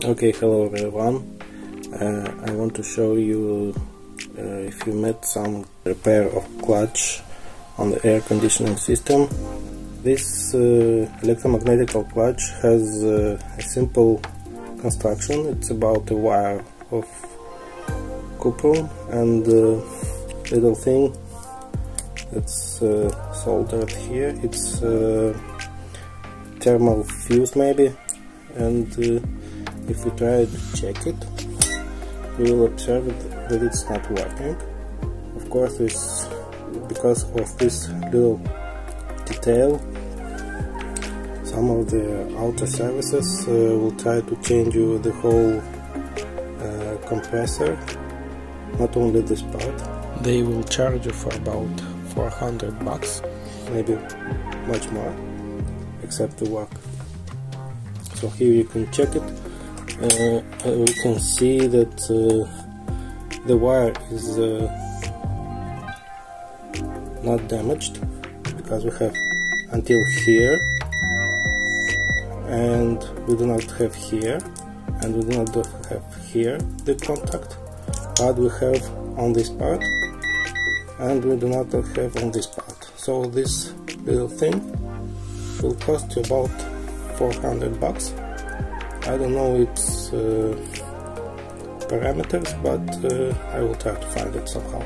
Okay, hello everyone. I want to show you if you made some repair of clutch on the air conditioning system. This electromagnetic clutch has a simple construction. It's about a wire of copper and a little thing that's soldered here. It's thermal fuse maybe, and if we try to check it, we will observe that it's not working. Of course, it's because of this little detail. Some of the outer services will try to change you the whole compressor, not only this part. They will charge you for about $400, maybe much more, except the work. So here you can check it. We can see that the wire is not damaged, because we have until here, and we do not have here, and we do not have here the contact, but we have on this part, and we do not have on this part. So this little thing will cost you about $400. I don't know its parameters, but I will try to find it somehow.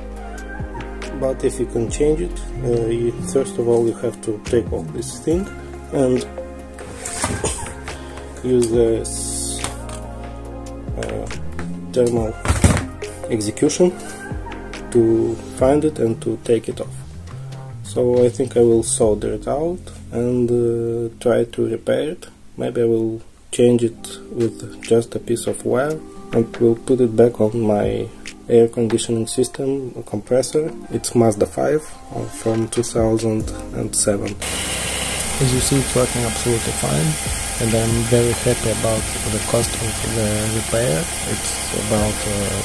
But if you can change it, first of all you have to take off this thing and use this thermal execution to find it and to take it off. So I think I will solder it out and try to repair it. Maybe I will change it with just a piece of wire and will put it back on my air conditioning system compressor. It's Mazda 5 from 2007. As you see, it's working absolutely fine, and I'm very happy about the cost of the repair. It's about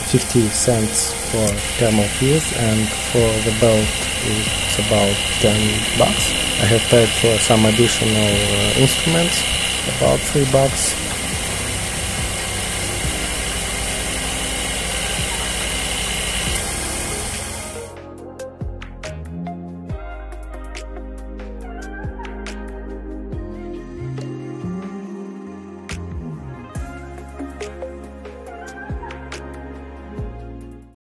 50 cents for thermal fuse, and for the belt it's about $10. I have paid for some additional instruments, about $3.